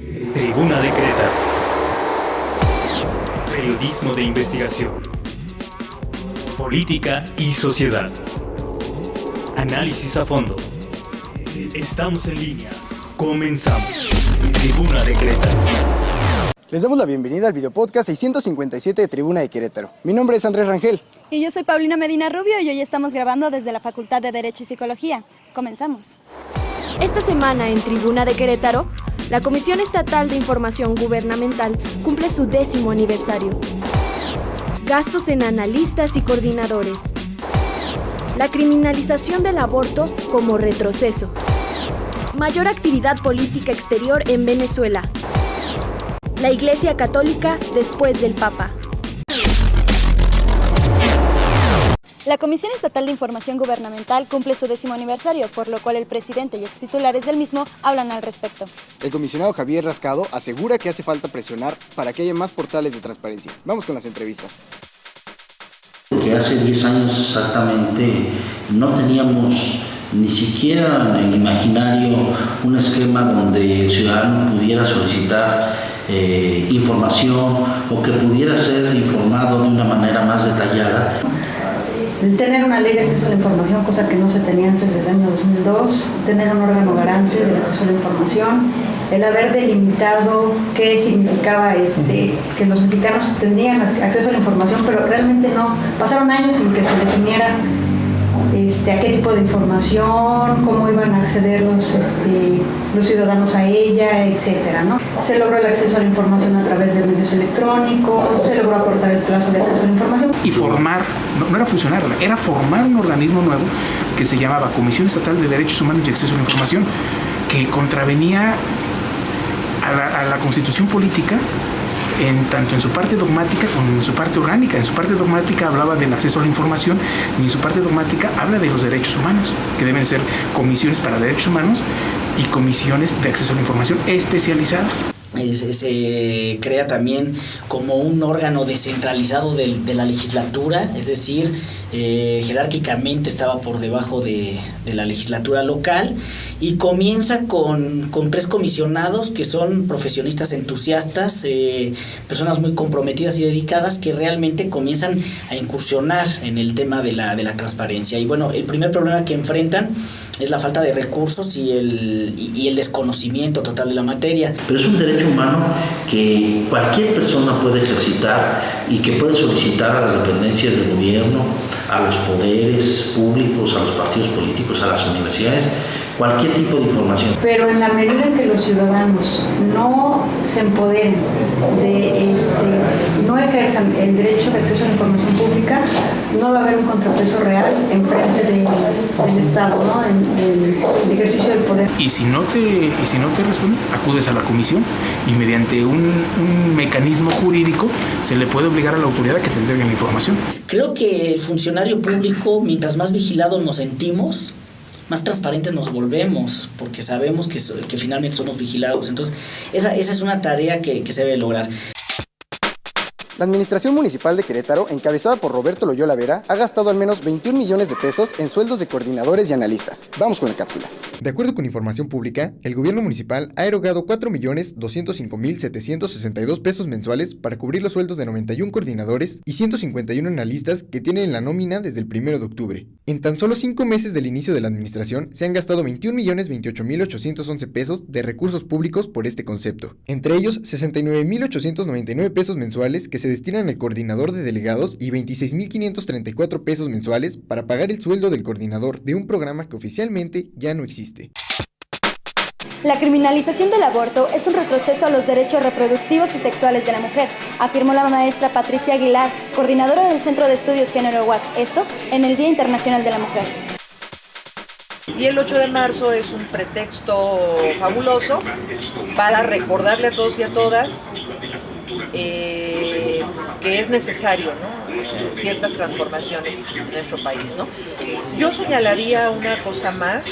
Tribuna de Querétaro. Periodismo de investigación. Política y sociedad. Análisis a fondo. Estamos en línea. Comenzamos. Tribuna de Querétaro. Les damos la bienvenida al videopodcast 657 de Tribuna de Querétaro. Mi nombre es Andrés Rangel. Y yo soy Paulina Medina Rubio y hoy estamos grabando desde la Facultad de Derecho y Psicología. Comenzamos. Esta semana en Tribuna de Querétaro, la Comisión Estatal de Información Gubernamental cumple su 10º aniversario. Gastos en analistas y coordinadores. La criminalización del aborto como retroceso. Mayor actividad política exterior en Venezuela. La Iglesia Católica después del Papa. La Comisión Estatal de Información Gubernamental cumple su 10º aniversario, por lo cual el presidente y extitulares del mismo hablan al respecto. El comisionado Javier Rascado asegura que hace falta presionar para que haya más portales de transparencia. Vamos con las entrevistas. Que hace 10 años exactamente no teníamos ni siquiera en el imaginario un esquema donde el ciudadano pudiera solicitar información o que pudiera ser informado de una manera más detallada. El tener una ley de acceso a la información, cosa que no se tenía antes del año 2002, tener un órgano garante del acceso a la información, el haber delimitado qué significaba que los mexicanos tendrían acceso a la información, pero realmente no, pasaron años sin que se definiera a qué tipo de información, cómo iban a acceder los ciudadanos a ella, etcétera, ¿no? Se logró el acceso a la información a través de medios electrónicos, se logró acortar el plazo de acceso a la información. Y formar, no era fusionarla, era formar un organismo nuevo que se llamaba Comisión Estatal de Derechos Humanos y Acceso a la Información, que contravenía a la Constitución política, tanto en su parte dogmática como en su parte orgánica. En su parte dogmática hablaba del acceso a la información y en su parte dogmática habla de los derechos humanos, que deben ser comisiones para derechos humanos y comisiones de acceso a la información especializadas. Se crea también como un órgano descentralizado de la legislatura, es decir, jerárquicamente estaba por debajo de la legislatura local, y comienza con 3 comisionados que son profesionistas entusiastas, personas muy comprometidas y dedicadas que realmente comienzan a incursionar en el tema de la transparencia. Y bueno, el primer problema que enfrentan es la falta de recursos y el desconocimiento total de la materia. Pero es un derecho humano que cualquier persona puede ejercitar y que puede solicitar a las dependencias del gobierno, a los poderes públicos, a los partidos políticos, a las universidades, cualquier tipo de información. Pero en la medida en que los ciudadanos no se empoderen no ejerzan el derecho de acceso a la información pública, no va a haber un contrapeso real en frente del Estado, ¿no? En el ejercicio del poder. Y si no te responden, acudes a la comisión y mediante un mecanismo jurídico se le puede obligar a la autoridad a que te entreguen la información. Creo que el funcionario público, mientras más vigilados nos sentimos, más transparentes nos volvemos, porque sabemos que finalmente somos vigilados. Entonces, esa es una tarea que se debe lograr. La Administración Municipal de Querétaro, encabezada por Roberto Loyola Vera, ha gastado al menos 21 millones de pesos en sueldos de coordinadores y analistas. Vamos con la cápsula. De acuerdo con información pública, el gobierno municipal ha erogado 4.205.762 pesos mensuales para cubrir los sueldos de 91 coordinadores y 151 analistas que tienen en la nómina desde el 1 de octubre. En tan solo 5 meses del inicio de la administración, se han gastado 21.028.811 pesos de recursos públicos por este concepto. Entre ellos, 69.899 pesos mensuales que se destinan al coordinador de delegados y 26.534 pesos mensuales para pagar el sueldo del coordinador de un programa que oficialmente ya no existe. La criminalización del aborto es un retroceso a los derechos reproductivos y sexuales de la mujer, afirmó la maestra Patricia Aguilar, coordinadora del Centro de Estudios Género UAC, esto en el Día Internacional de la Mujer. Y el 8 de marzo es un pretexto fabuloso para recordarle a todos y a todas que es necesario, ¿no? Ciertas transformaciones en nuestro país, ¿no? Yo señalaría una cosa más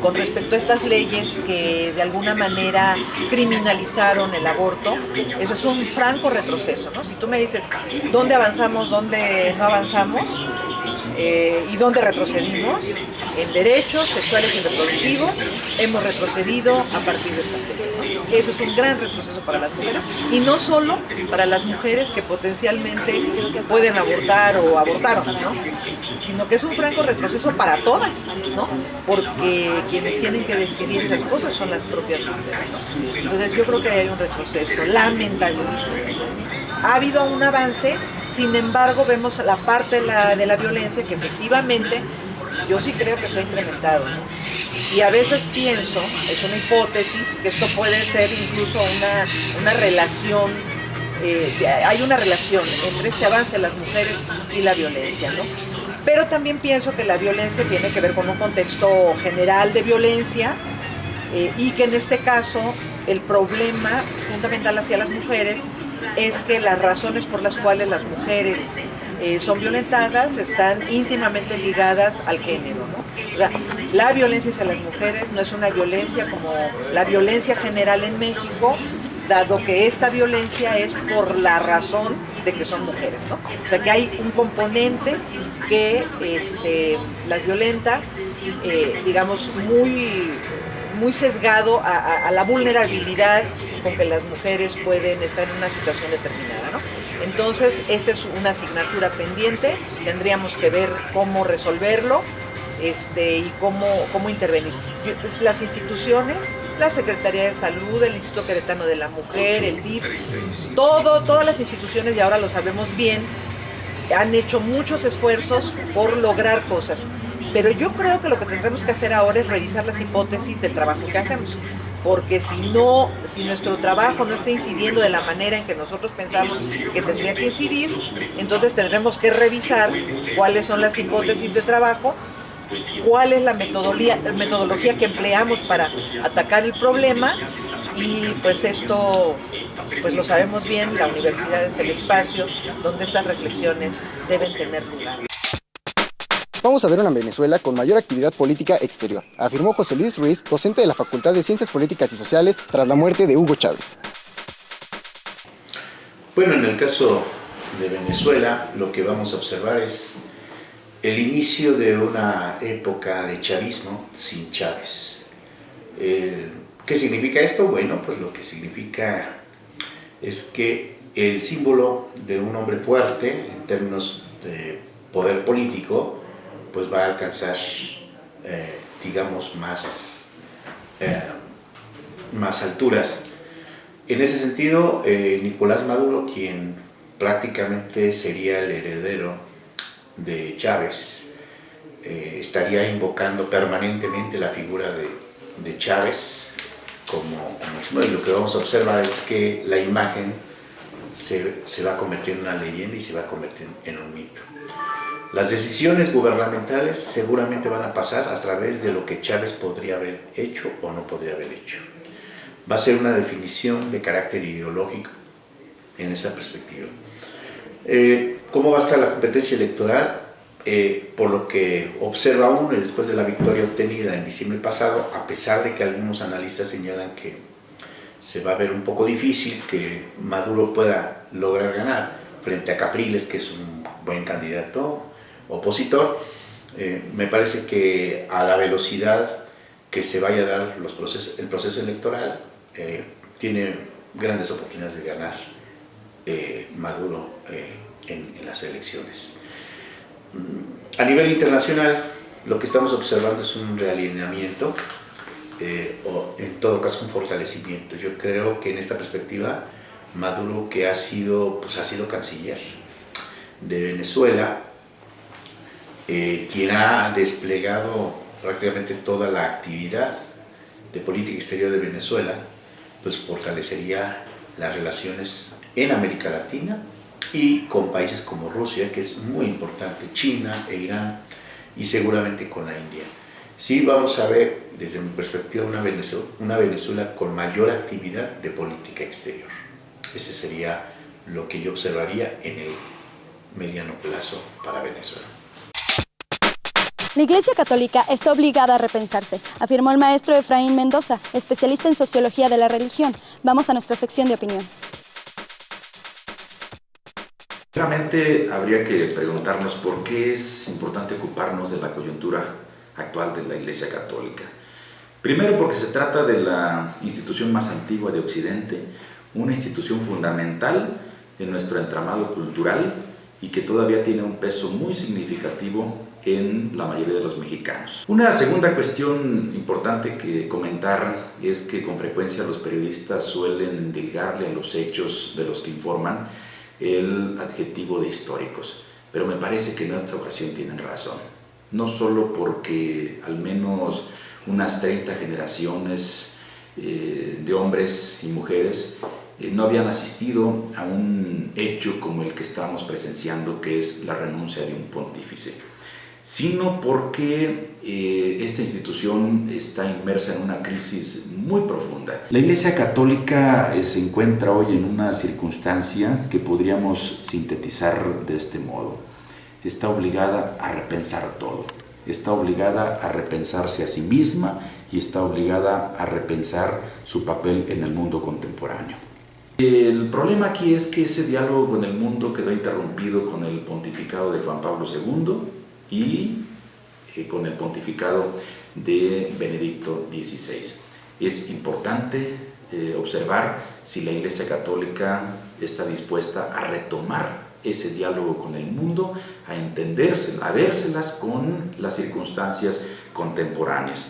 con respecto a estas leyes que de alguna manera criminalizaron el aborto. Eso es un franco retroceso, ¿no? Si tú me dices dónde avanzamos, dónde no avanzamos y dónde retrocedimos, en derechos sexuales y reproductivos hemos retrocedido a partir de esta ley, ¿no? Eso es un gran retroceso para las mujeres, y no solo para las mujeres que potencialmente pueden abortar o abortaron, ¿no? Sino que es un franco retroceso para todas, ¿no? Porque quienes tienen que decidir esas cosas son las propias mujeres, ¿no? Entonces yo creo que hay un retroceso, lamentablemente. Ha habido un avance, sin embargo vemos la parte de la violencia que efectivamente yo sí creo que se ha incrementado, ¿no? Y a veces pienso, es una hipótesis, que esto puede ser incluso una relación, hay una relación entre este avance de las mujeres y la violencia, ¿no? Pero también pienso que la violencia tiene que ver con un contexto general de violencia, y que en este caso el problema fundamental hacia las mujeres es que las razones por las cuales las mujeres son violentadas están íntimamente ligadas al género, ¿no? La violencia hacia las mujeres no es una violencia como la violencia general en México, dado que esta violencia es por la razón de que son mujeres, ¿no? O sea que hay un componente que las violenta, digamos, muy sesgado a la vulnerabilidad con que las mujeres pueden estar en una situación determinada, ¿no? Entonces, esta es una asignatura pendiente, tendríamos que ver cómo resolverlo y cómo intervenir. Las instituciones, la Secretaría de Salud, el Instituto Queretano de la Mujer, el DIF, todas las instituciones, y ahora lo sabemos bien, han hecho muchos esfuerzos por lograr cosas. Pero yo creo que lo que tendremos que hacer ahora es revisar las hipótesis del trabajo que hacemos, porque si nuestro trabajo no está incidiendo de la manera en que nosotros pensamos que tendría que incidir, entonces tendremos que revisar cuáles son las hipótesis de trabajo, cuál es la metodología que empleamos para atacar el problema, y pues esto, pues lo sabemos bien, la universidad es el espacio donde estas reflexiones deben tener lugar. Vamos a ver una Venezuela con mayor actividad política exterior, afirmó José Luis Ruiz, docente de la Facultad de Ciencias Políticas y Sociales, tras la muerte de Hugo Chávez. Bueno, en el caso de Venezuela, lo que vamos a observar es el inicio de una época de chavismo sin Chávez. ¿Qué significa esto? Bueno, pues lo que significa es que el símbolo de un hombre fuerte en términos de poder político pues va a alcanzar, digamos, más alturas. En ese sentido, Nicolás Maduro, quien prácticamente sería el heredero de Chávez, estaría invocando permanentemente la figura de Chávez como y lo que vamos a observar es que la imagen se va a convertir en una leyenda y se va a convertir en un mito. Las decisiones gubernamentales seguramente van a pasar a través de lo que Chávez podría haber hecho o no podría haber hecho. Va a ser una definición de carácter ideológico en esa perspectiva. ¿Cómo va a estar la competencia electoral? Por lo que observa uno y después de la victoria obtenida en diciembre pasado, a pesar de que algunos analistas señalan que se va a ver un poco difícil que Maduro pueda lograr ganar frente a Capriles, que es un buen candidato opositor, me parece que a la velocidad que se vaya a dar el proceso electoral, tiene grandes oportunidades de ganar Maduro en las elecciones. A nivel internacional, lo que estamos observando es un realineamiento, o en todo caso un fortalecimiento. Yo creo que en esta perspectiva, Maduro, que ha sido canciller de Venezuela, quien ha desplegado prácticamente toda la actividad de política exterior de Venezuela, pues fortalecería las relaciones en América Latina y con países como Rusia, que es muy importante, China e Irán, y seguramente con la India. Sí vamos a ver, desde mi perspectiva, una Venezuela con mayor actividad de política exterior. Ese sería lo que yo observaría en el mediano plazo para Venezuela. La Iglesia Católica está obligada a repensarse, afirmó el maestro Efraín Mendoza, especialista en sociología de la religión. Vamos a nuestra sección de opinión. Realmente habría que preguntarnos por qué es importante ocuparnos de la coyuntura actual de la Iglesia Católica. Primero porque se trata de la institución más antigua de Occidente, una institución fundamental en nuestro entramado cultural y que todavía tiene un peso muy significativo en la mayoría de los mexicanos. Una segunda cuestión importante que comentar es que con frecuencia los periodistas suelen endilgarle a los hechos de los que informan el adjetivo de históricos, pero me parece que en esta ocasión tienen razón, no solo porque al menos unas 30 generaciones de hombres y mujeres no habían asistido a un hecho como el que estamos presenciando, que es la renuncia de un pontífice, sino porque esta institución está inmersa en una crisis muy profunda. La Iglesia Católica se encuentra hoy en una circunstancia que podríamos sintetizar de este modo. Está obligada a repensar todo. Está obligada a repensarse a sí misma y está obligada a repensar su papel en el mundo contemporáneo. El problema aquí es que ese diálogo con el mundo quedó interrumpido con el pontificado de Juan Pablo II y con el pontificado de Benedicto XVI. Es importante observar si la Iglesia Católica está dispuesta a retomar ese diálogo con el mundo, a entenderse, a vérselas con las circunstancias contemporáneas.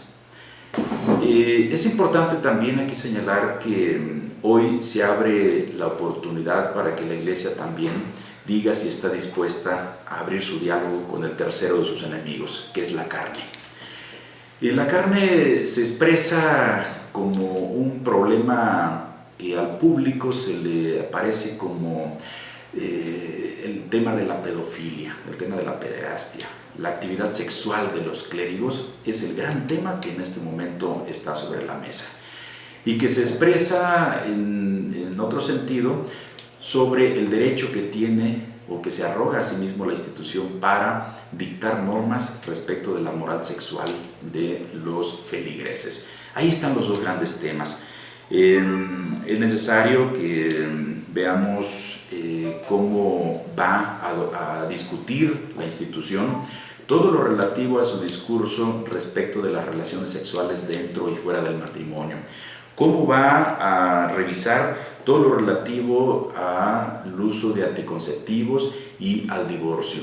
Es importante también aquí señalar que hoy se abre la oportunidad para que la Iglesia también diga si está dispuesta a abrir su diálogo con el tercero de sus enemigos, que es la carne. Y la carne se expresa como un problema que al público se le aparece como el tema de la pedofilia, el tema de la pederastia. La actividad sexual de los clérigos es el gran tema que en este momento está sobre la mesa y que se expresa en otro sentido sobre el derecho que tiene o que se arroga a sí mismo la institución para dictar normas respecto de la moral sexual de los feligreses. Ahí están los dos grandes temas. Es necesario que veamos cómo va a discutir la institución todo lo relativo a su discurso respecto de las relaciones sexuales dentro y fuera del matrimonio, cómo va a revisar todo lo relativo al uso de anticonceptivos y al divorcio.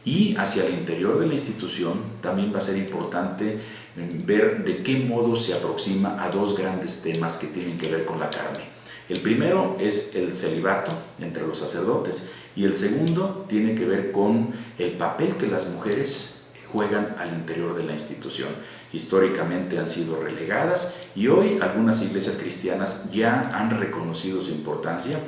Y hacia el interior de la institución también va a ser importante ver de qué modo se aproxima a dos grandes temas que tienen que ver con la carne. El primero es el celibato entre los sacerdotes y el segundo tiene que ver con el papel que las mujeres juegan al interior de la institución. Históricamente han sido relegadas y hoy algunas iglesias cristianas ya han reconocido su importancia.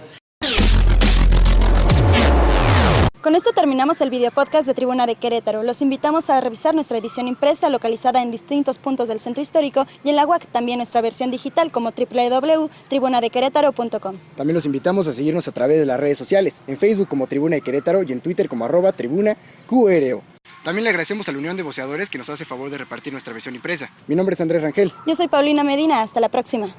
Con esto terminamos el videopodcast de Tribuna de Querétaro. Los invitamos a revisar nuestra edición impresa localizada en distintos puntos del centro histórico y en la UAC, también nuestra versión digital como www.tribunadequerétaro.com. También los invitamos a seguirnos a través de las redes sociales, en Facebook como Tribuna de Querétaro y en Twitter como @TribunaQRO. También le agradecemos a la Unión de Voceadores que nos hace favor de repartir nuestra versión impresa. Mi nombre es Andrés Rangel. Yo soy Paulina Medina. Hasta la próxima.